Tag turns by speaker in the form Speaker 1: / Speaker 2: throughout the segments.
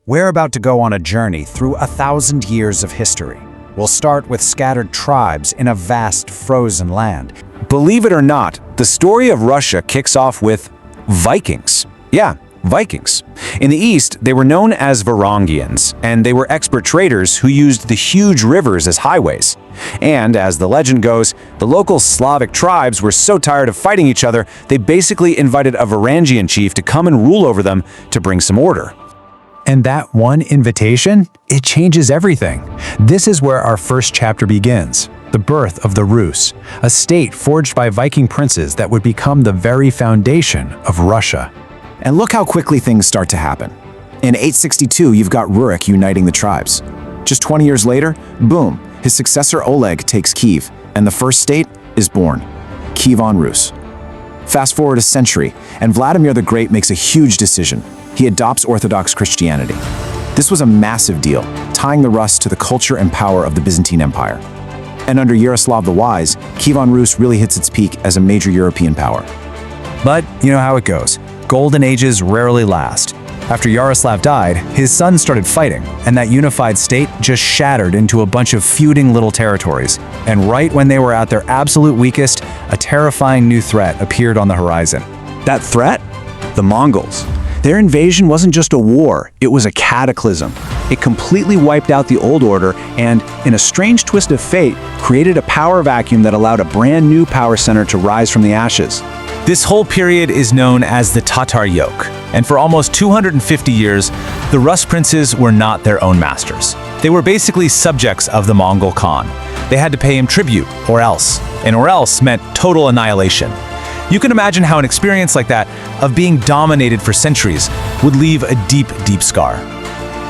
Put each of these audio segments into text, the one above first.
Speaker 1: We're about to go on a journey through 1,000 years of history. We'll start with scattered tribes in a vast frozen land. Believe it or not, the story of Russia kicks off with Vikings. Yeah, Vikings. In the East, they were known as Varangians, and they were expert traders who used the huge rivers as highways. And as the legend goes, the local Slavic tribes were so tired of fighting each other, they basically invited a Varangian chief to come and rule over them to bring some order. And that one invitation, it changes everything. This is where our first chapter begins. The birth of the Rus, a state forged by Viking princes that would become the very foundation of Russia.
Speaker 2: And look how quickly things start to happen. In 862, you've got Rurik uniting the tribes. Just 20 years later, boom, his successor Oleg takes Kiev, and the first state is born, Kievan Rus. Fast forward a century, and Vladimir the Great makes a huge decision. He adopts Orthodox Christianity. This was a massive deal, tying the Rus to the culture and power of the Byzantine Empire. And under Yaroslav the Wise, Kievan Rus really hits its peak as a major European power.
Speaker 1: But you know how it goes. Golden ages rarely last. After Yaroslav died, his sons started fighting, and that unified state just shattered into a bunch of feuding little territories. And right when they were at their absolute weakest, a terrifying new threat appeared on the horizon.
Speaker 2: That threat? The Mongols. Their invasion wasn't just a war, it was a cataclysm. It completely wiped out the old order and, in a strange twist of fate, created a power vacuum that allowed a brand new power center to rise from the ashes.
Speaker 1: This whole period is known as the Tatar yoke, and for almost 250 years, the Rus princes were not their own masters. They were basically subjects of the Mongol Khan. They had to pay him tribute, or else meant total annihilation. You can imagine how an experience like that, of being dominated for centuries, would leave a deep, deep scar.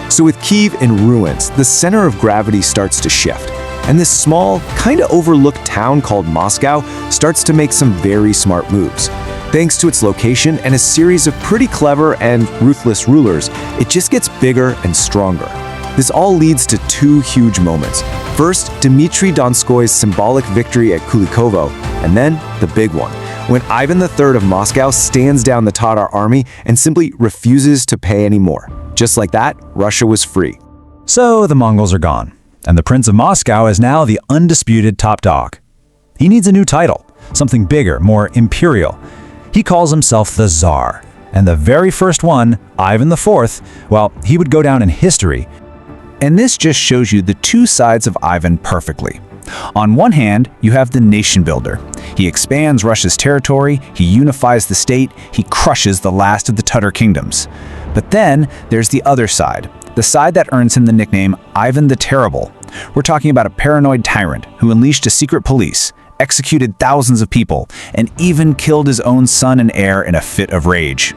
Speaker 2: So with Kiev in ruins, the center of gravity starts to shift. And this small, kinda overlooked town called Moscow starts to make some very smart moves. Thanks to its location and a series of pretty clever and ruthless rulers, it just gets bigger and stronger. This all leads to two huge moments. First, Dmitry Donskoy's symbolic victory at Kulikovo, and then the big one, when Ivan III of Moscow stands down the Tatar army and simply refuses to pay any more. Just like that, Russia was free.
Speaker 1: So the Mongols are gone, and the Prince of Moscow is now the undisputed top dog. He needs a new title, something bigger, more imperial. He calls himself the Tsar, and the very first one, Ivan IV, well, he would go down in history. And this just shows you the two sides of Ivan perfectly. On one hand, you have the nation builder. He expands Russia's territory, he unifies the state, he crushes the last of the Tatar kingdoms. But then there's the other side, the side that earns him the nickname Ivan the Terrible. We're talking about a paranoid tyrant who unleashed a secret police, executed thousands of people, and even killed his own son and heir in a fit of rage.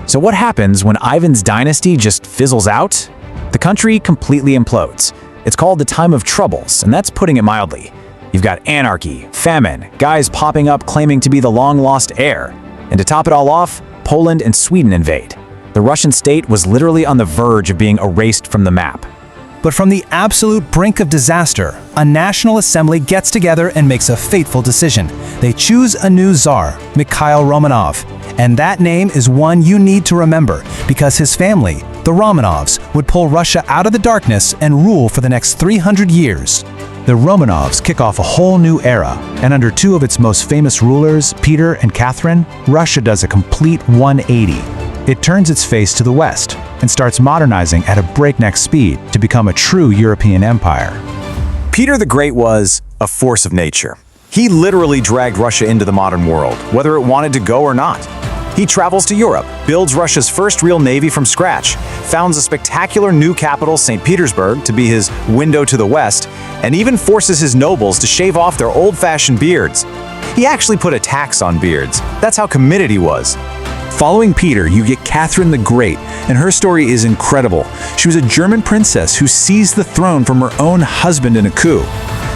Speaker 1: So what happens when Ivan's dynasty just fizzles out? The country completely implodes. It's called the Time of Troubles, and that's putting it mildly. You've got anarchy, famine, guys popping up claiming to be the long-lost heir. And to top it all off, Poland and Sweden invade. The Russian state was literally on the verge of being erased from the map. But from the absolute brink of disaster, a National Assembly gets together and makes a fateful decision. They choose a new Tsar, Mikhail Romanov. And that name is one you need to remember, because his family, the Romanovs, would pull Russia out of the darkness and rule for the next 300 years. The Romanovs kick off a whole new era, and under two of its most famous rulers, Peter and Catherine, Russia does a complete 180. It turns its face to the West and starts modernizing at a breakneck speed to become a true European empire.
Speaker 2: Peter the Great was a force of nature. He literally dragged Russia into the modern world, whether it wanted to go or not. He travels to Europe, builds Russia's first real navy from scratch, founds a spectacular new capital, St. Petersburg, to be his window to the West, and even forces his nobles to shave off their old-fashioned beards. He actually put a tax on beards. That's how committed he was. Following Peter, you get Catherine the Great, and her story is incredible. She was a German princess who seized the throne from her own husband in a coup.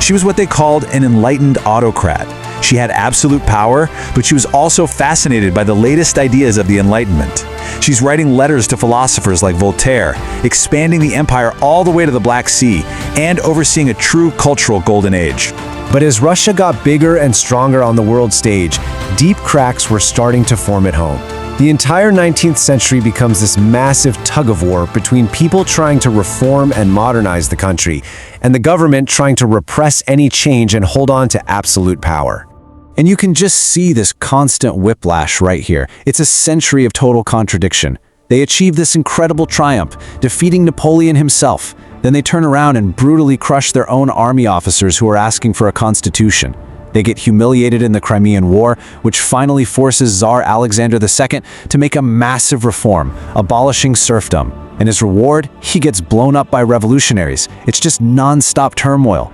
Speaker 2: She was what they called an enlightened autocrat. She had absolute power, but she was also fascinated by the latest ideas of the Enlightenment. She's writing letters to philosophers like Voltaire, expanding the empire all the way to the Black Sea, and overseeing a true cultural golden age. But as Russia got bigger and stronger on the world stage, deep cracks were starting to form at home.
Speaker 3: The entire 19th century becomes this massive tug-of-war between people trying to reform and modernize the country, and the government trying to repress any change and hold on to absolute power.
Speaker 2: And you can just see this constant whiplash right here. It's a century of total contradiction. They achieve this incredible triumph, defeating Napoleon himself. Then they turn around and brutally crush their own army officers who are asking for a constitution. They get humiliated in the Crimean War, which finally forces Tsar Alexander II to make a massive reform, abolishing serfdom. And as reward, he gets blown up by revolutionaries. It's just non-stop turmoil.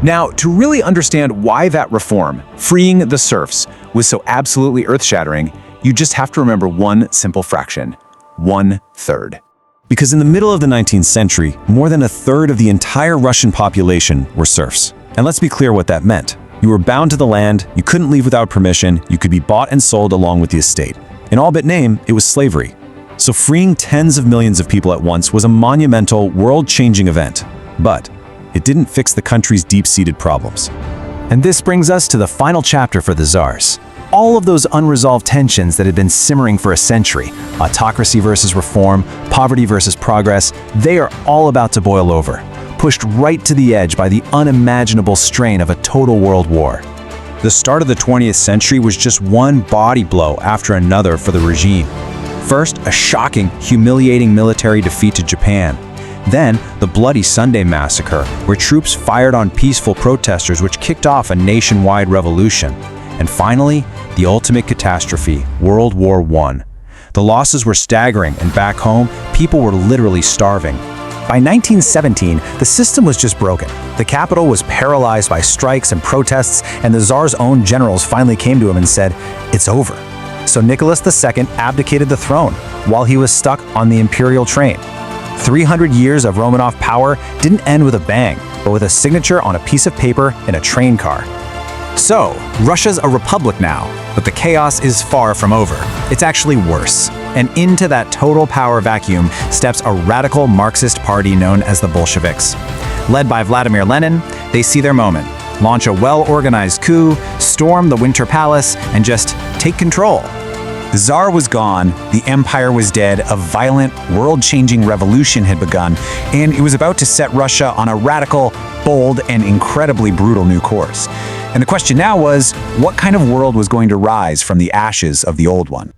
Speaker 4: Now, to really understand why that reform, freeing the serfs, was so absolutely earth-shattering, you just have to remember one simple fraction: 1/3.
Speaker 1: Because in the middle of the 19th century, more than a third of the entire Russian population were serfs. And let's be clear what that meant. You were bound to the land, you couldn't leave without permission, you could be bought and sold along with the estate. In all but name, it was slavery. So freeing tens of millions of people at once was a monumental, world-changing event. But it didn't fix the country's deep-seated problems.
Speaker 2: And this brings us to the final chapter for the Tsars. All of those unresolved tensions that had been simmering for a century, autocracy versus reform, poverty versus progress, they are all about to boil over, pushed right to the edge by the unimaginable strain of a total world war.
Speaker 1: The start of the 20th century was just one body blow after another for the regime. First, a shocking, humiliating military defeat to Japan. Then, the Bloody Sunday Massacre, where troops fired on peaceful protesters, which kicked off a nationwide revolution. And finally, the ultimate catastrophe, World War I. The losses were staggering, and back home, people were literally starving.
Speaker 2: By 1917, the system was just broken. The capital was paralyzed by strikes and protests, and the Tsar's own generals finally came to him and said, "It's over." So Nicholas II abdicated the throne while he was stuck on the imperial train. 300 years of Romanov power didn't end with a bang, but with a signature on a piece of paper in a train car. So, Russia's a republic now, but the chaos is far from over. It's actually worse. And into that total power vacuum steps a radical Marxist party known as the Bolsheviks. Led by Vladimir Lenin, they see their moment, launch a well-organized coup, storm the Winter Palace, and just take control. The Tsar was gone, the empire was dead, a violent, world-changing revolution had begun, and it was about to set Russia on a radical, bold, and incredibly brutal new course. And the question now was, what kind of world was going to rise from the ashes of the old one?